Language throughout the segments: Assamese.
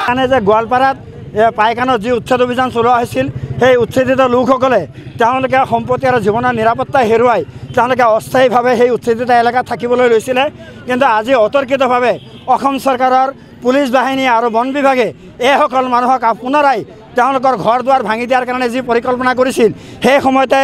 মানে যে গোৱালপাৰাত পাইকানৰ যি উচ্ছেদ অভিযান চলোৱা হৈছিল সেই উচ্ছেদিত লোকসকলে তেওঁলোকে সম্পত্তি আৰু জীৱনৰ নিৰাপত্তা হেৰুৱাই তেওঁলোকে অস্থায়ীভাৱে সেই উচ্ছেদিত এলেকাত থাকিবলৈ লৈছিলে। কিন্তু আজি অতৰ্কিতভাৱে অসম চৰকাৰৰ পুলিচ বাহিনী আৰু বন বিভাগে এইসকল মানুহক পুনৰাই তেওঁলোকৰ ঘৰ দুৱাৰ ভাঙি দিয়াৰ কাৰণে যি পৰিকল্পনা কৰিছিল সেই সময়তে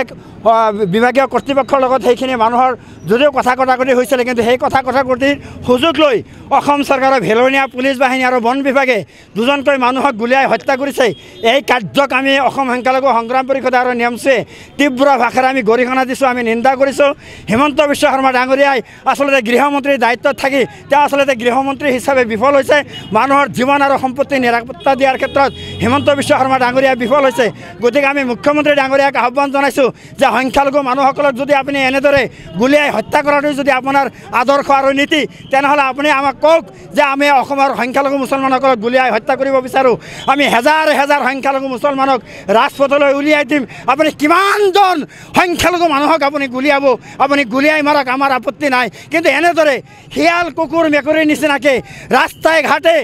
বিভাগীয় কৰ্তৃপক্ষৰ লগত সেইখিনি মানুহৰ যদিও কথা কটাকটি হৈছিলে, কিন্তু সেই কথা কটাকটিৰ সুযোগ লৈ অসম চৰকাৰৰ ভেলনীয়া পুলিচ বাহিনী আৰু বন বিভাগে দুজনকৈ মানুহক গুলিয়াই হত্যা কৰিছে। এই কাৰ্যক আমি অসম সংখ্যালঘু সংগ্ৰাম পৰিষদ আৰু নেমচে তীব্ৰ ভাষাৰে আমি গৰিহণা দিছোঁ, আমি নিন্দা কৰিছোঁ। হিমন্ত বিশ্ব শৰ্মা ডাঙৰীয়াই আচলতে গৃহমন্ত্ৰীৰ দায়িত্বত থাকি তেওঁ আচলতে গৃহমন্ত্ৰী হিচাপে বিফল হৈছে। মানুহৰ জীৱন আৰু সম্পত্তি নিৰাপত্তা দিয়াৰ ক্ষেত্ৰত হিমন্ত বিশ্ব শৰ্মা ডাঙৰীয়া বিফল হৈছে। গতিকে আমি মুখ্যমন্ত্ৰী ডাঙৰীয়াক আহ্বান জনাইছোঁ যে সংখ্যালঘু মানুহসকলক যদি আপুনি এনেদৰে গুলিয়াই হত্যা কৰাটো যদি আপোনাৰ আদৰ্শ আৰু নীতি, তেনেহ'লে আপুনি আমাক কওক যে আমি অসমৰ সংখ্যালঘু মুছলমানসকলক গুলিয়াই হত্যা কৰিব বিচাৰোঁ। আমি হেজাৰ হেজাৰ সংখ্যালঘু মুছলমানক ৰাজপথলৈ উলিয়াই দিম। আপুনি কিমানজন সংখ্যালঘু মানুহক আপুনি গুলিয়াব, আপুনি গুলিয়াই মাৰক, আমাৰ আপত্তি নাই। কিন্তু এনেদৰে শিয়াল কুকুৰ মেকুৰীৰ নিচিনাকৈ ৰাস্তাই ঘাটে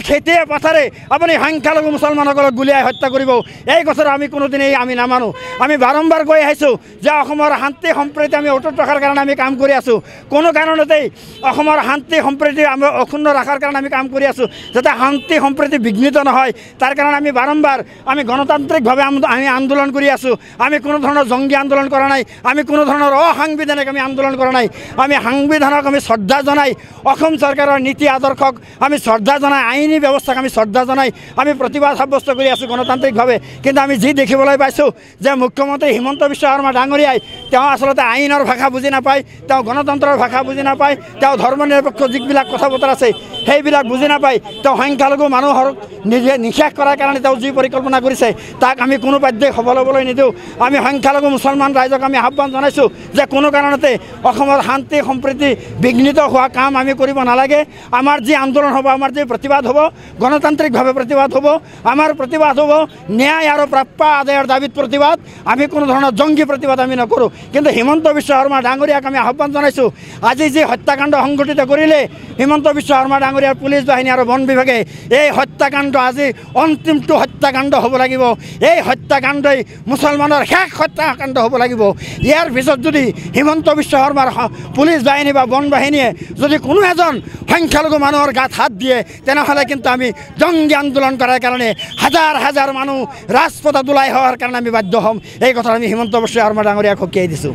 খেতিয়ে পথাৰে আপুনি সংখ্যালঘু মুছলমানসকলক গুলিয়াই হত্যা কৰিব, এই কথাটো আমি কোনোদিনেই আমি নামানো। আমি বাৰম্বাৰ কৈ আহিছোঁ যে অসমৰ শান্তি সম্প্ৰীতি আমি অটুট ৰখাৰ কাৰণে আমি কাম কৰি আছোঁ। কোনো কাৰণতেই অসমৰ শান্তি সম্প্ৰীতি আমি অক্ষুণ্ণ ৰখাৰ কাৰণে আমি কাম কৰি আছোঁ, যাতে শান্তি সম্প্ৰীতি বিঘ্নিত নহয় তাৰ কাৰণে আমি বাৰম্বাৰ আমি গণতান্ত্ৰিকভাৱে আমি আন্দোলন কৰি আছোঁ। আমি কোনো ধৰণৰ জংগী আন্দোলন কৰা নাই, আমি কোনো ধৰণৰ অসাংবিধানিক আমি আন্দোলন কৰা নাই। আমি সাংবিধানক আমি শ্ৰদ্ধা জনাই, অসম চৰকাৰৰ নীতি আদৰ্শক আমি শ্ৰদ্ধা জনাই, আইনী ব্যৱস্থাক আমি শ্ৰদ্ধা জনাই আমি প্ৰতিবাদ সাব্যস্ত কৰি আছোঁ গণতান্ত্ৰিকভাৱে। কিন্তু আমি যি দেখিবলৈ পাইছোঁ যে মুখ্যমন্ত্ৰী হিমন্ত বিশ্ব শৰ্মা ডাঙৰীয়াই তেওঁ আচলতে আইনৰ ভাষা বুজি নাপায়, তেওঁ গণতন্ত্ৰৰ ভাষা বুজি নাপায়, তেওঁ ধৰ্ম নিৰপেক্ষ যিবিলাক কথা বতৰা আছে সেইবিলাক বুজি নাপায়। তেওঁ সংখ্যালঘু মানুহক নিশেষ কৰাৰ কাৰণে তেওঁ যি পৰিকল্পনা কৰিছে তাক আমি কোনো বাধ্যই সফল হ'বলৈ নিদিওঁ। আমি সংখ্যালঘু মুছলমান ৰাইজক আমি আহ্বান জনাইছোঁ যে কোনো কাৰণতে অসমৰ শান্তি সম্প্ৰীতি বিঘ্নিত হোৱা কাম আমি কৰিব নালাগে। আমাৰ যি আন্দোলন হ'ব, আমাৰ যি প্ৰতিবাদ হ'ব, গণতান্ত্ৰিকভাৱে প্ৰতিবাদ হ'ব। আমাৰ প্ৰতিবাদ হ'ব ন্যায় আৰু প্ৰাপ্য আদায়ৰ দাবীত প্ৰতিবাদ, আমি কোনো ধৰণৰ জংগী প্ৰতিবাদ আমি নকৰোঁ। কিন্তু হিমন্ত বিশ্ব শৰ্মা ডাঙৰীয়াক আমি আহ্বান জনাইছোঁ, আজি যি হত্যাকাণ্ড সংঘটিত কৰিলে হিমন্ত বিশ্ব শৰ্মা ডাঙৰীয়াৰ পুলিচ বাহিনী আৰু বন বিভাগে, এই হত্যাকাণ্ড আজি অন্তিমটো হত্যাকাণ্ড হ'ব লাগিব। এই হত্যাকাণ্ডই মুছলমানৰ শেষ হত্যাকাণ্ড হ'ব লাগিব। ইয়াৰ পিছত যদি হিমন্ত বিশ্ব শৰ্মাৰ পুলিচ বাহিনী বা বন বাহিনীয়ে যদি কোনো এজন সংখ্যালঘু মানুহৰ গাত হাত দিয়ে, তেনেহ'লে কিন্তু আমি জংগী আন্দোলন কৰাৰ কাৰণে হাজাৰ হাজাৰ মানুহ ৰাজপথত ওলাই হোৱাৰ কাৰণে আমি বাধ্য হ'ম। এই কথা আমি হিমন্ত বিশ্ব শৰ্মা ডাঙৰীয়াক সকীয়াই দিছোঁ।